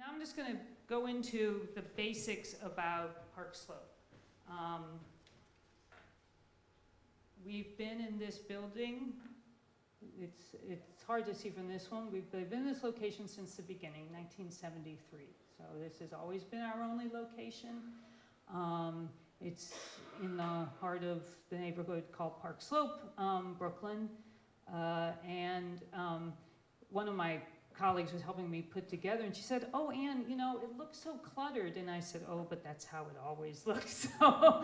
now I'm just going to go into the basics about Park Slope. We've been in this building. It's hard to see from this one. We've been in this location since the beginning, 1973. So this has always been our only location. It's in the heart of the neighborhood called Park Slope, Brooklyn. One of my colleagues was helping me put together, and she said, "Oh, Ann, you know, it looks so cluttered." And I said, "Oh, but that's how it always looks. So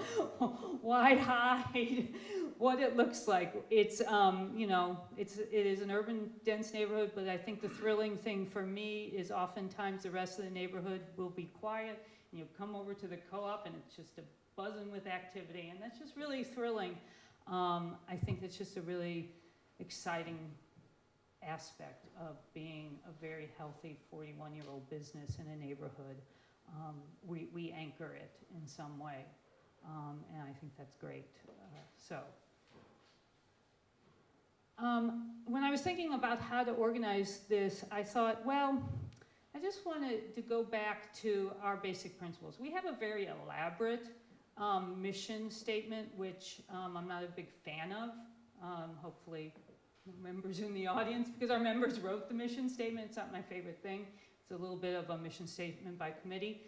why hide what it looks like?" It's, you know, it is an urban, dense neighborhood, but I think the thrilling thing for me is oftentimes the rest of the neighborhood will be quiet, and you come over to the co-op, and it's just a buzzing with activity, and that's just really thrilling. I think it's just a really exciting aspect of being a very healthy 41-year-old business in a neighborhood. We anchor it in some way, and I think that's great. When I was thinking about how to organize this, I thought, well, I just wanted to go back to our basic principles. We have a very elaborate mission statement, which I'm not a big fan of. Hopefully members in the audience, because our members wrote the mission statement. It's not my favorite thing. It's a little bit of a mission statement by committee.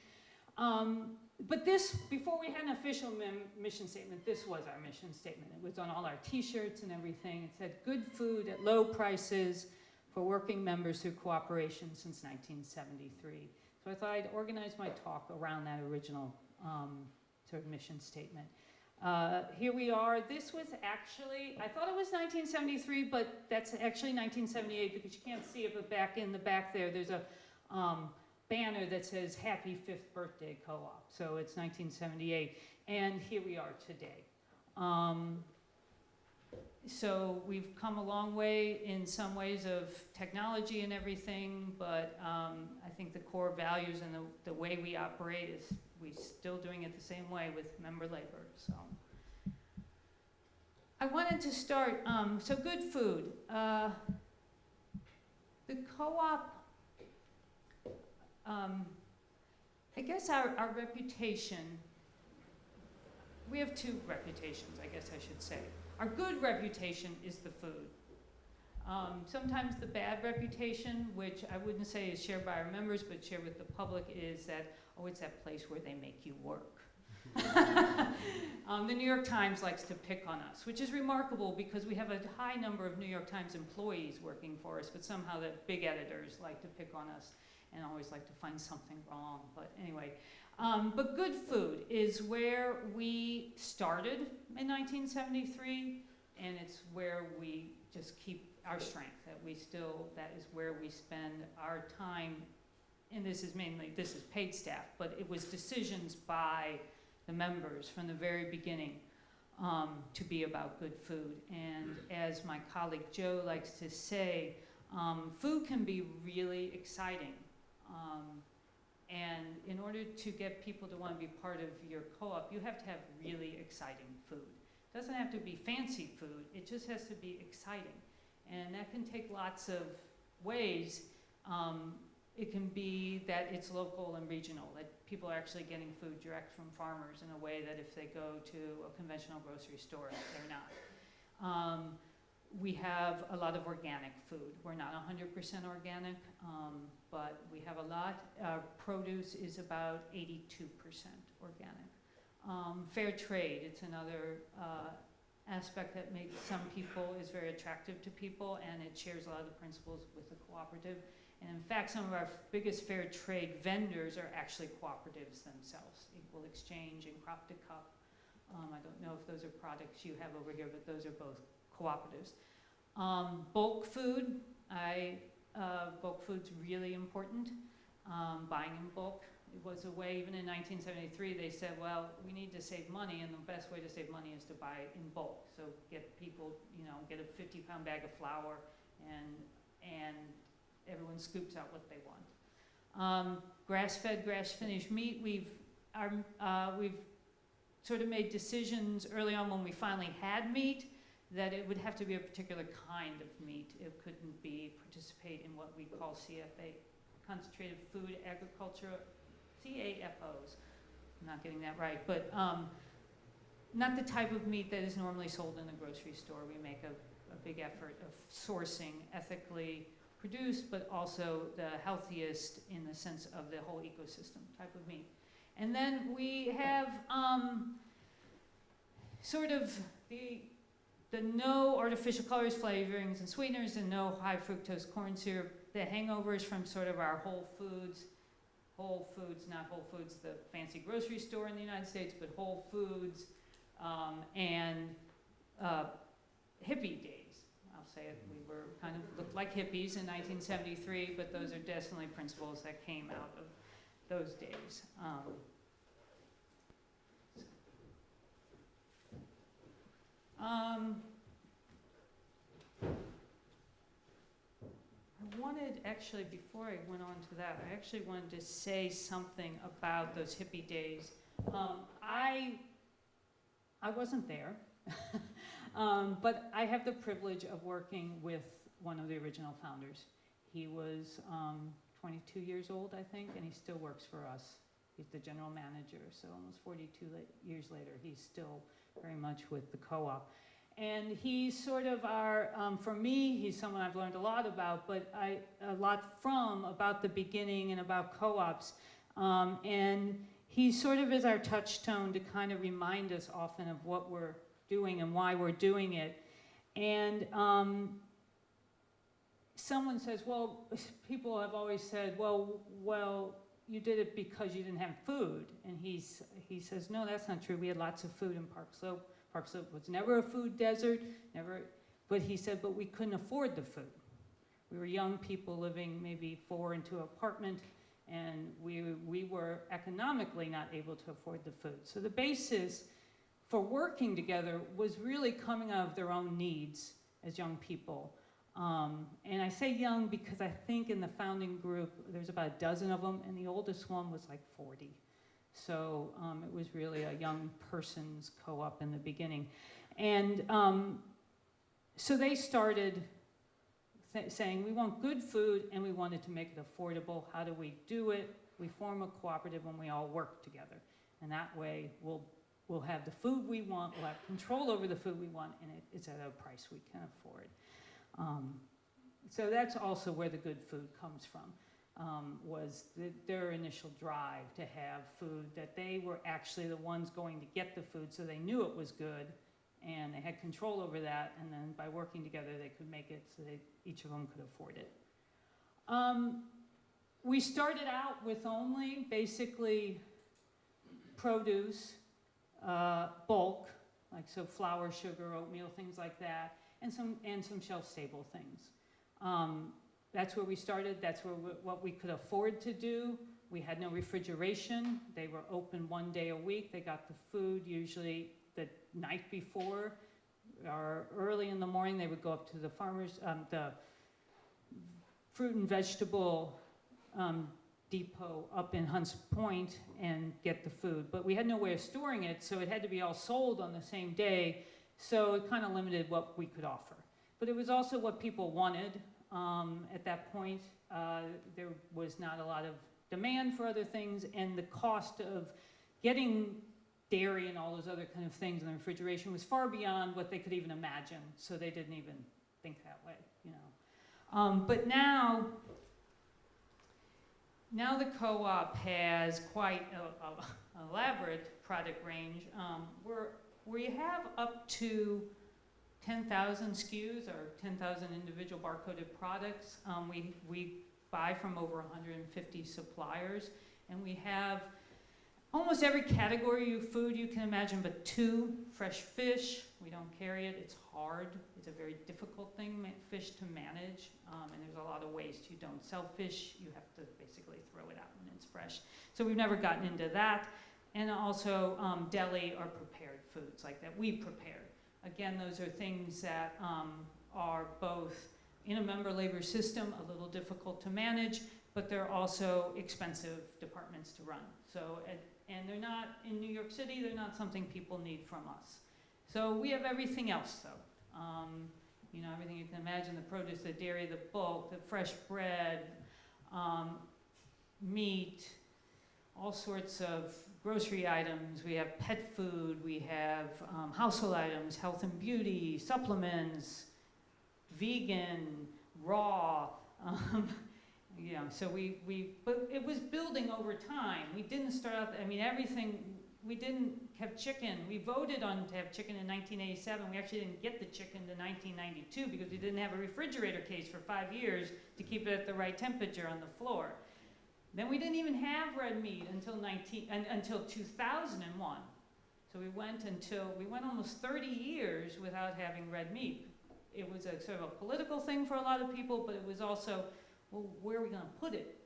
But this, before we had an official mission statement, this was our mission statement. It was on all our t-shirts and everything. It said, "Good food at low prices for working members through cooperation since 1973. So I thought I'd organize my talk around that original sort of mission statement. Here we are. This was actually, I thought it was 1973, but that's actually 1978 because you can't see it, but back in the back there, there's a banner that says Happy 5th Birthday Co-op. So it's 1978, and here we are today. So we've come a long way in some ways of technology and everything, but I think the core values and the way we operate is we're still doing it the same way with member labor. So I wanted to start, so good food. The co-op, I guess our reputation, we have two reputations, I guess I should say. Our good reputation is the food. Sometimes the bad reputation, which I wouldn't say is shared by our members, but shared with the public, is that, oh, it's that place where they make you work. The New York Times likes to pick on us, which is remarkable because we have a high number of New York Times employees working for us, but somehow the big editors like to pick on us and always like to find something wrong. But anyway, but good food is where we started in 1973, and it's where we just keep our strength, that is where we spend our time, and this is paid staff, but it was decisions by the members from the very beginning to be about good food. And as my colleague Joe likes to say, food can be really exciting. And in order to get people to want to be part of your co-op, you have to have really exciting food. It doesn't have to be fancy food, it just has to be exciting. And that can take lots of ways. It can be that it's local and regional, that people are actually getting food direct from farmers in a way that if they go to a conventional grocery store, they're not. We have a lot of organic food. We're not 100% organic, but we have a lot. Produce is about 82% organic. Fair trade, it's another aspect that makes some people, is very attractive to people, and it shares a lot of the principles with the cooperative. And in fact, some of our biggest fair trade vendors are actually cooperatives themselves. Equal Exchange and Crop to Cup. I don't know if those are products you have over here, but those are both cooperatives. Bulk food, bulk food's really important. Buying in bulk. It was a way, even in 1973, they said, well, we need to save money, and the best way to save money is to buy in bulk. So get people, get a 50-pound bag of flour, and everyone scoops out what they want. Grass-fed, grass-finished meat, we've sort of made decisions early on when we finally had meat that it would have to be a particular kind of meat. It couldn't participate in what we call CFA concentrated food agriculture, CAFOs. I'm not getting that right, but not the type of meat that is normally sold in the grocery store. We make a big effort of sourcing ethically produced, but also the healthiest in the sense of the whole ecosystem type of meat. And then we have sort of the no artificial colors, flavorings, and sweeteners, and no high fructose corn syrup. The hangovers from sort of our Whole Foods, not Whole Foods, the fancy grocery store in the United States, but Whole Foods and hippie days. I'll say it, we were kind of looked like hippies in 1973, but those are definitely principles that came out of those days. I wanted, actually, before I went on to that, I actually wanted to say something about those hippie days. I wasn't there, but I have the privilege of working with one of the original founders. He was 22 years old, I think, and he still works for us. He's the general manager, so almost 42 years later, he's still very much with the co-op. And he's sort of our, for me, he's someone I've learned a lot about, but about the beginning and about co-ops. And he sort of is our touchstone to kind of remind us often of what we're doing and why we're doing it. And someone says, well, people have always said, well, you did it because you didn't have food. And he says, no, that's not true. We had lots of food in Park Slope. Park Slope was never a food desert, never. But he said, but we couldn't afford the food. We were young people living maybe 4 into an apartment, and we were economically not able to afford the food. So the basis for working together was really coming out of their own needs as young people. And I say young because I think in the founding group, there's about a dozen of them, and the oldest one was like 40. So it was really a young person's co-op in the beginning. And so they started saying, we want good food and we wanted to make it affordable. How do we do it? We form a cooperative when we all work together. And that way we'll have the food we want, we'll have control over the food we want, and it's at a price we can afford. So that's also where the good food comes from. Was their initial drive to have food, that they were actually the ones going to get the food, so they knew it was good, and they had control over that, and then by working together they could make it so each of them could afford it. We started out with only basically produce, bulk, like so flour, sugar, oatmeal, things like that, and some shelf-stable things. That's where we started. That's what we could afford to do. We had no refrigeration. They were open 1 day a week. They got the food usually the night before, or early in the morning. They would go up to the farmers, the fruit and vegetable depot up in Hunts Point and get the food. But we had no way of storing it, so it had to be all sold on the same day. So it kind of limited what we could offer. But it was also what people wanted. At that point, there was not a lot of demand for other things, and the cost of getting dairy and all those other kind of things in the refrigeration was far beyond what they could even imagine, so they didn't even think that way, you know. But now the co-op has quite an elaborate product range. We have up to 10,000 SKUs or 10,000 individual barcoded products. We buy from over 150 suppliers, and we have almost every category of food you can imagine, but 2, fresh fish. We don't carry it, it's hard. It's a very difficult thing, fish to manage, and there's a lot of waste. You don't sell fish, you have to basically throw it out when it's fresh. So we've never gotten into that. And also deli or prepared foods like that we prepare. Again, those are things that are both in a member labor system, a little difficult to manage, but they're also expensive departments to run. So, and they're not, in New York City, they're not something people need from us. So we have everything else though. You know, everything you can imagine, the produce, the dairy, the bulk, the fresh bread, meat, all sorts of grocery items. We have pet food, we have household items, health and beauty, supplements, vegan, raw. Yeah, so but it was building over time. We didn't start out, I mean, everything, we didn't have chicken. We voted on to have chicken in 1987. We actually didn't get the chicken to 1992 because we didn't have a refrigerator case for 5 years to keep it at the right temperature on the floor. Then we didn't even have red meat until 2001. So we went almost 30 years without having red meat. It was a sort of a political thing for a lot of people, but it was also, well, where are we going to put it?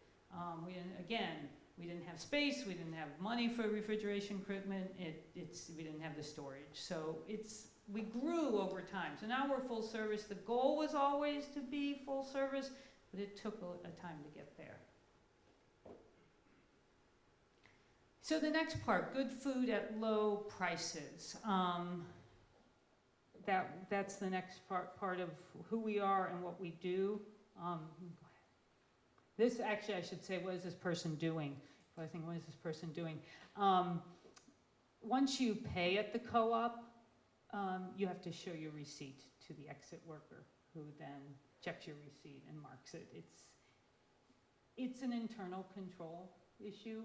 We didn't have space, we didn't have money for refrigeration equipment, we didn't have the storage. So we grew over time. So now we're full service. The goal was always to be full service, but it took a time to get there. So the next part, good food at low prices. That's the next part of who we are and what we do. This actually, I should say, what is this person doing? If I think, what is this person doing? Once you pay at the co-op, you have to show your receipt to the exit worker, who then checks your receipt and marks it. It's an internal control issue.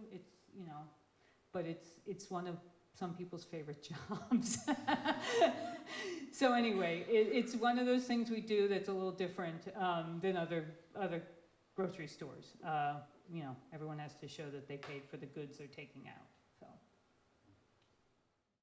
But it's one of some people's favorite jobs. So anyway, it's one of those things we do that's a little different than other grocery stores. Everyone has to show that they paid for the goods they're taking out.